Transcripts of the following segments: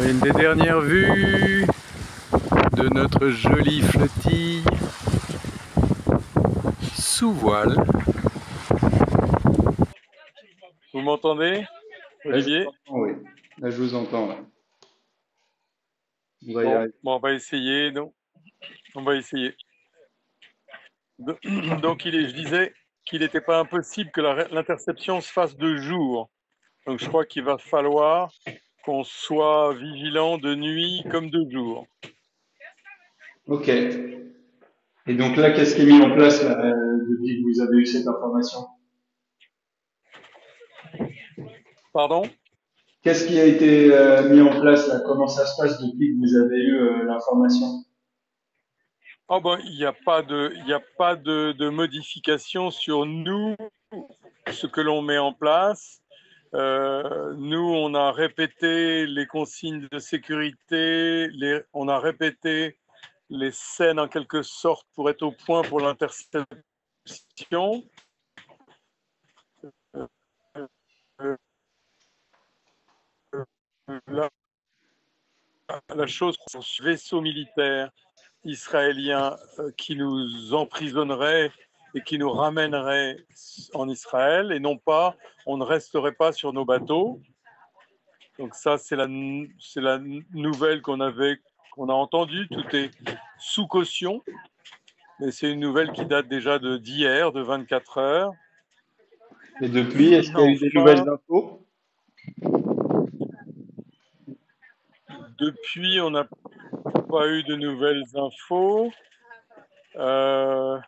Une des dernières vues de notre jolie flottille sous voile. Vous m'entendez, Là, je vous Olivier? entends, oui. Là, je vous entends. Là. On va y Bon, arriver. on va essayer. Donc, on va essayer. Donc, je disais qu'il n'était pas impossible que l'interception se fasse de jour. Donc, je crois qu'il va falloir qu'on soit vigilant de nuit comme de jour. Ok. Et donc là, qu'est-ce qui est mis en place là, depuis que vous avez eu cette information? Pardon? Qu'est-ce qui a été mis en place là? Comment ça se passe depuis que vous avez eu l'information? Oh ben, il n'y a pas de modification sur nous, ce que l'on met en place. Nous, on a répété les consignes de sécurité, on a répété les scènes en quelque sorte pour être au point pour l'interception. Euh, la, la chose, c'est ce vaisseau militaire israélien qui nous emprisonnerait et qui nous ramènerait en Israël, et non pas, on ne resterait pas sur nos bateaux. Donc ça, c'est la nouvelle qu'on a entendue. Tout est sous caution, mais c'est une nouvelle qui date déjà d'hier, de 24 heures. Et depuis, est-ce qu'il y a eu des Enfin, nouvelles infos? depuis, on n'a pas eu de nouvelles infos. Euh,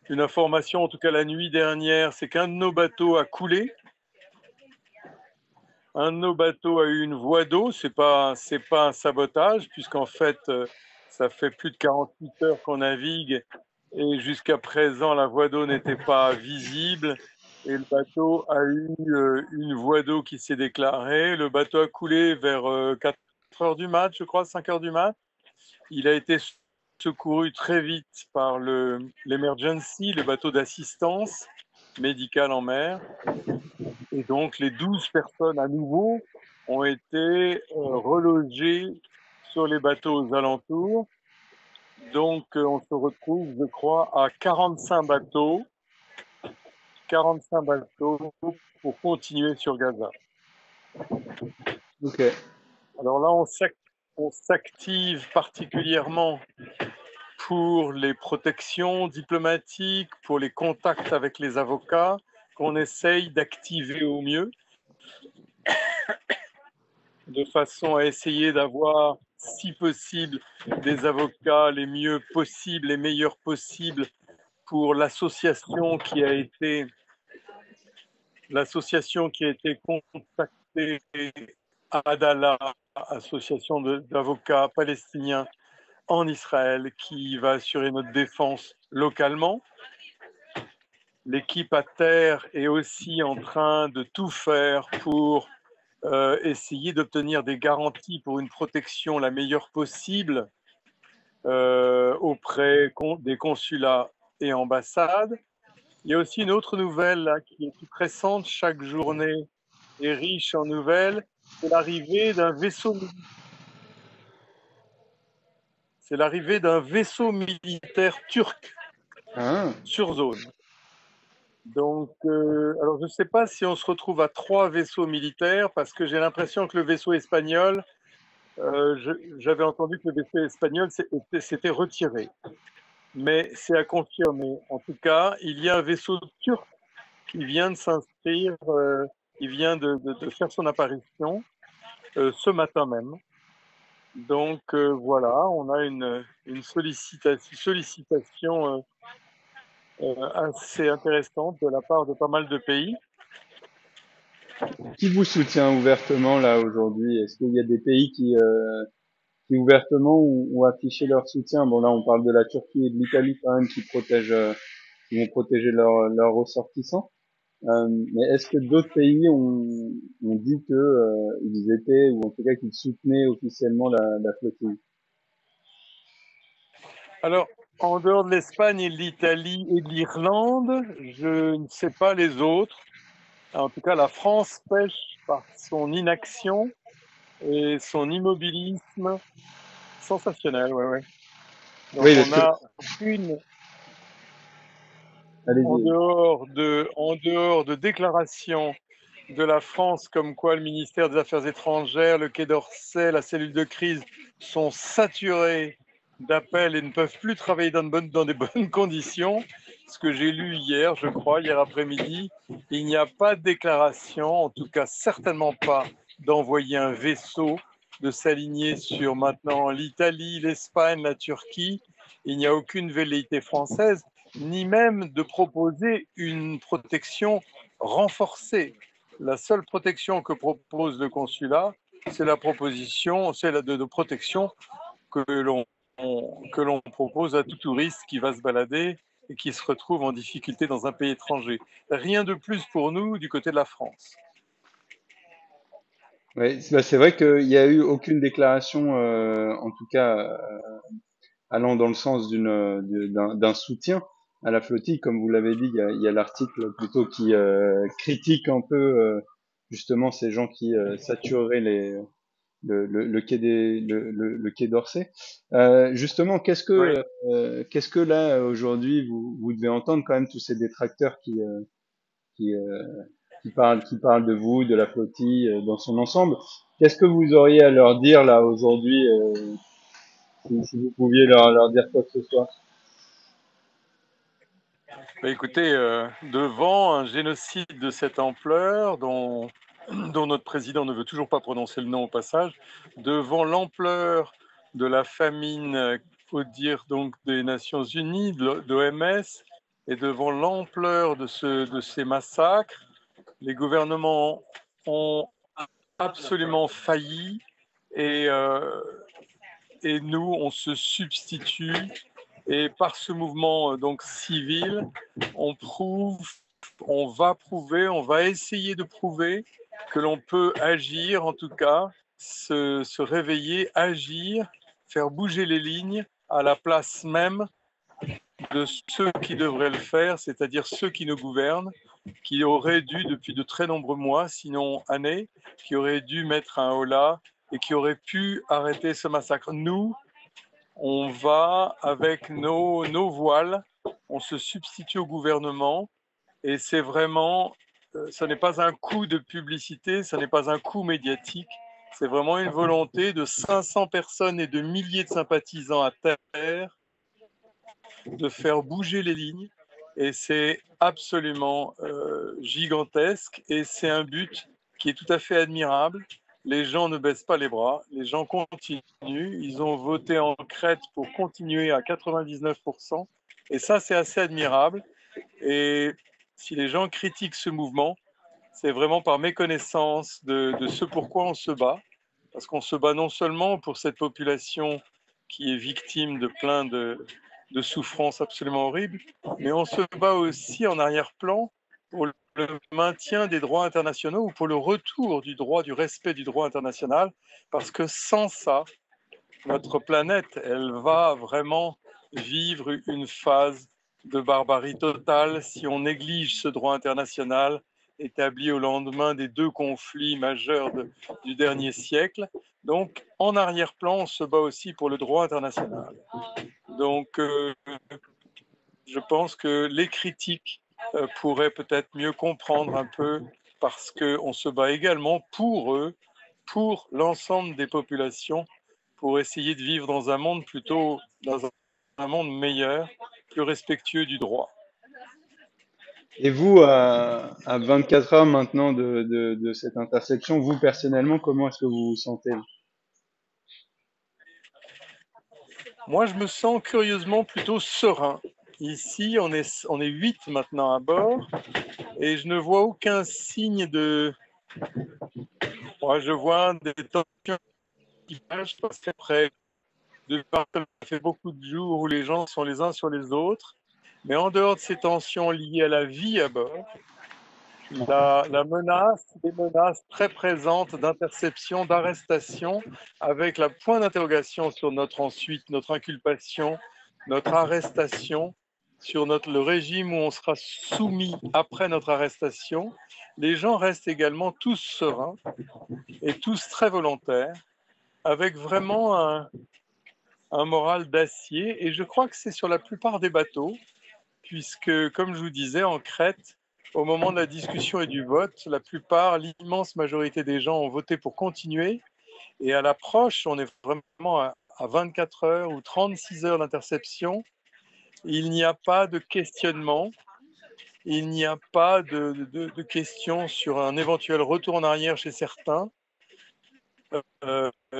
une information, en tout cas la nuit dernière, c'est qu'un de nos bateaux a coulé. Un de nos bateaux a eu une voie d'eau. C'est pas un sabotage, puisqu'en fait, ça fait plus de 48 heures qu'on navigue et jusqu'à présent, la voie d'eau n'était pas visible. Et le bateau a eu une voie d'eau qui s'est déclarée. Le bateau a coulé vers 4 heures du mat, je crois, 5 heures du mat. Il a été secouru très vite par l'emergency, le bateau d'assistance médicale en mer. Et donc, les 12 personnes à nouveau ont été relogées sur les bateaux aux alentours. Donc, on se retrouve, je crois, à 45 bateaux pour continuer sur Gaza. Ok. Alors là, on s'active particulièrement pour les protections diplomatiques, pour les contacts avec les avocats, qu'on essaye d'activer au mieux, de façon à essayer d'avoir, si possible, des avocats les mieux possibles, les meilleurs possibles pour l'association qui a été contactée, Adala, association d'avocats palestiniens en Israël, qui va assurer notre défense localement. L'équipe à terre est aussi en train de tout faire pour essayer d'obtenir des garanties pour une protection la meilleure possible auprès des consulats et ambassades. Il y a aussi une autre nouvelle là, qui est toute récente. Chaque journée est riche en nouvelles. C'est l'arrivée d'un vaisseau. C'est l'arrivée d'un vaisseau militaire turc Ah, sur zone. Donc, alors je ne sais pas si on se retrouve à 3 vaisseaux militaires, parce que j'ai l'impression que le vaisseau espagnol, j'avais entendu que le vaisseau espagnol s'était retiré. Mais c'est à confirmer. En tout cas, il y a un vaisseau turc qui vient de s'inscrire, il vient de faire son apparition ce matin même. Donc voilà, on a une sollicitation assez intéressante de la part de pas mal de pays. qui vous soutient ouvertement là aujourd'hui? Est-ce qu'il y a des pays qui ouvertement ont affiché leur soutien? Bon là, on parle de la Turquie et de l'Italie quand même qui vont protéger leurs ressortissants. Mais est-ce que d'autres pays ont dit que ils étaient, ou en tout cas qu'ils soutenaient officiellement la flottille? Alors, en dehors de l'Espagne et de l'Italie et de l'Irlande, je ne sais pas les autres. En tout cas, la France pêche par son inaction et son immobilisme sensationnel. Ouais, ouais. Donc Oui, on parce que, a aucune, allez-y. en dehors de déclarations de la France comme quoi le ministère des Affaires étrangères, le Quai d'Orsay, la cellule de crise sont saturés d'appels et ne peuvent plus travailler dans des bonnes conditions. Ce que j'ai lu hier, je crois, hier après-midi, il n'y a pas de déclaration, en tout cas certainement pas d'envoyer un vaisseau, de s'aligner sur maintenant l'Italie, l'Espagne, la Turquie. Il n'y a aucune velléité française, ni même de proposer une protection renforcée. La seule protection que propose le consulat, c'est la proposition, c'est la de protection que l'on propose à tout touriste qui va se balader et qui se retrouve en difficulté dans un pays étranger. Rien de plus pour nous du côté de la France. Oui, c'est vrai qu'il n'y a eu aucune déclaration, en tout cas, allant dans le sens d'un soutien à la flottille. Comme vous l'avez dit, il y a l'article plutôt qui critique un peu justement ces gens qui satureraient le quai le quai d'Orsay. Justement, Oui. qu'est-ce que là aujourd'hui vous devez entendre quand même tous ces détracteurs qui, euh, qui parlent de vous, de la flottille dans son ensemble. Qu'est-ce que vous auriez à leur dire là aujourd'hui, si vous pouviez leur dire quoi que ce soit? Bah, écoutez, devant un génocide de cette ampleur, dont notre président ne veut toujours pas prononcer le nom au passage, devant l'ampleur de la famine, faut dire donc des Nations Unies, de l'OMS, et devant l'ampleur de ces massacres, les gouvernements ont absolument failli et, euh, et nous, on se substitue. Et par ce mouvement donc civil, on prouve, on va essayer de prouver que l'on peut agir, en tout cas, se réveiller, agir, faire bouger les lignes à la place même de ceux qui devraient le faire, c'est-à-dire ceux qui nous gouvernent, qui auraient dû, depuis de très nombreux mois, sinon années, qui auraient dû mettre un holà et qui auraient pu arrêter ce massacre. Nous, on va avec nos voiles, on se substitue au gouvernement et c'est vraiment, ce n'est pas un coup de publicité, ce n'est pas un coup médiatique, c'est vraiment une volonté de 500 personnes et de milliers de sympathisants à terre de faire bouger les lignes et c'est absolument gigantesque et c'est un but qui est tout à fait admirable. Les gens ne baissent pas les bras, les gens continuent, ils ont voté en Crète pour continuer à 99% et ça c'est assez admirable et si les gens critiquent ce mouvement, c'est vraiment par méconnaissance de ce pourquoi on se bat, parce qu'on se bat non seulement pour cette population qui est victime de plein de souffrances absolument horribles, mais on se bat aussi en arrière-plan pour le maintien des droits internationaux ou pour le retour du droit, du respect du droit international, parce que sans ça, notre planète, elle va vraiment vivre une phase de barbarie totale si on néglige ce droit international établi au lendemain des deux conflits majeurs du dernier siècle. Donc, en arrière-plan, on se bat aussi pour le droit international. Donc, je pense que les critiques pourraient peut-être mieux comprendre un peu parce qu'on se bat également pour eux, pour l'ensemble des populations, pour essayer de vivre dans un monde plutôt, dans un monde meilleur, plus respectueux du droit. Et vous, à 24 heures maintenant de cette intersection, vous personnellement, comment est-ce que vous vous sentez? Moi, je me sens curieusement plutôt serein. Ici, on est 8 maintenant à bord et je ne vois aucun signe de... Moi, je vois des tensions qui passent après. Ça fait beaucoup de jours où les gens sont les uns sur les autres. Mais en dehors de ces tensions liées à la vie à bord, la menace, des menaces très présentes d'interception, d'arrestation, avec la point d'interrogation sur notre ensuite, notre inculpation, notre arrestation, sur le régime où on sera soumis après notre arrestation. Les gens restent également tous sereins et tous très volontaires, avec vraiment un moral d'acier. Et je crois que c'est sur la plupart des bateaux, puisque, comme je vous disais, en Crète, au moment de la discussion et du vote, l'immense majorité des gens ont voté pour continuer. Et à l'approche, on est vraiment à 24 heures ou 36 heures d'interception. Il n'y a pas de questionnement, il n'y a pas de questions sur un éventuel retour en arrière chez certains.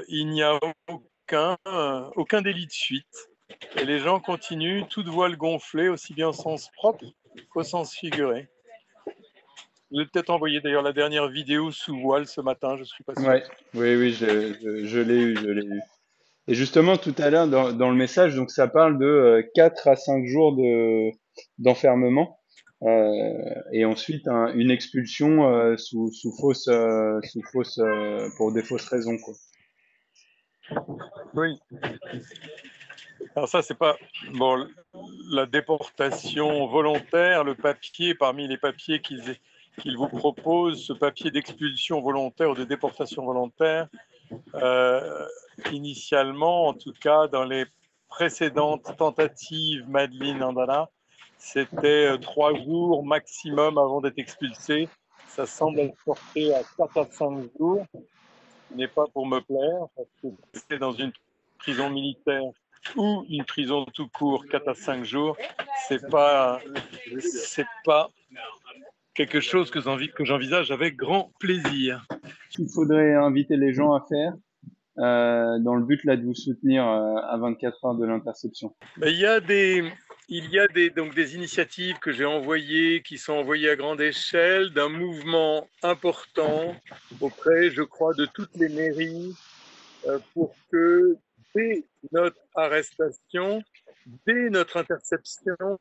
Il n'y a aucun délit de suite. Et les gens continuent, toutes voiles gonflées, aussi bien au sens propre qu'au sens figuré. Je vais peut-être envoyer d'ailleurs la dernière vidéo sous voile ce matin, je ne suis pas sûr. Ouais, oui, oui, je l'ai eu, je l'ai eu. Et justement, tout à l'heure, dans le message, donc ça parle de 4 à 5 jours d'enfermement et ensuite une expulsion pour des fausses raisons, quoi. Oui. Alors ça, c'est pas bon. La déportation volontaire, le papier parmi les papiers qu'ils vous proposent, ce papier d'expulsion volontaire ou de déportation volontaire, initialement, en tout cas dans les précédentes tentatives Madeleine Andana, c'était 3 jours maximum avant d'être expulsé. Ça semble être porté à 4 à 5 jours. Ce n'est pas pour me plaire, parce que c'est dans une prison militaire ou une prison tout court 4 à 5 jours, c'est pas quelque chose que j'envisage avec grand plaisir. Il faudrait inviter les gens à faire dans le but là de vous soutenir à 24 heures de l'interception. Il y a donc des initiatives que j'ai envoyées, qui sont envoyées à grande échelle, d'un mouvement important auprès, je crois, de toutes les mairies pour que dès notre arrestation, dès notre interception,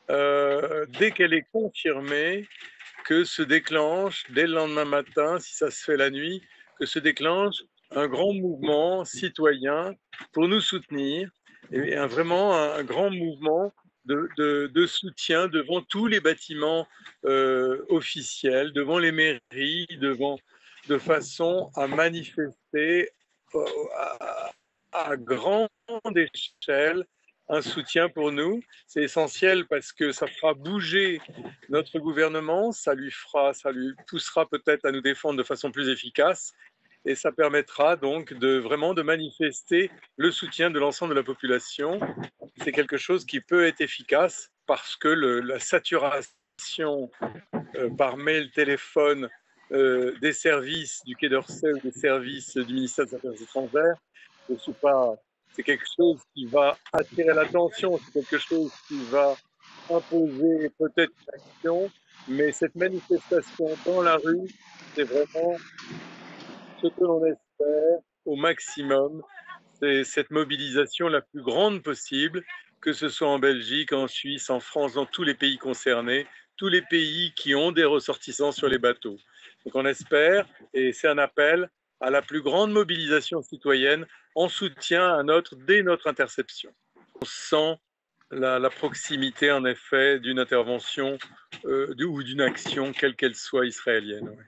dès qu'elle est confirmée, que se déclenche dès le lendemain matin, si ça se fait la nuit, que se déclenche un grand mouvement citoyen pour nous soutenir, et vraiment un grand mouvement de soutien devant tous les bâtiments officiels, devant les mairies, de façon à manifester à grande échelle un soutien pour nous. C'est essentiel parce que ça fera bouger notre gouvernement, ça lui poussera peut-être à nous défendre de façon plus efficace et ça permettra donc vraiment de manifester le soutien de l'ensemble de la population. C'est quelque chose qui peut être efficace parce que la saturation par mail, téléphone des services du Quai d'Orsay ou des services du ministère des Affaires étrangères, c'est quelque chose qui va attirer l'attention, c'est quelque chose qui va imposer peut-être une action, mais cette manifestation dans la rue, c'est vraiment ce que l'on espère au maximum. C'est cette mobilisation la plus grande possible, que ce soit en Belgique, en Suisse, en France, dans tous les pays concernés, tous les pays qui ont des ressortissants sur les bateaux. Donc on espère, et c'est un appel à la plus grande mobilisation citoyenne en soutien dès notre interception. On sent la proximité, en effet, d'une intervention ou d'une action, quelle qu'elle soit, israélienne. Ouais.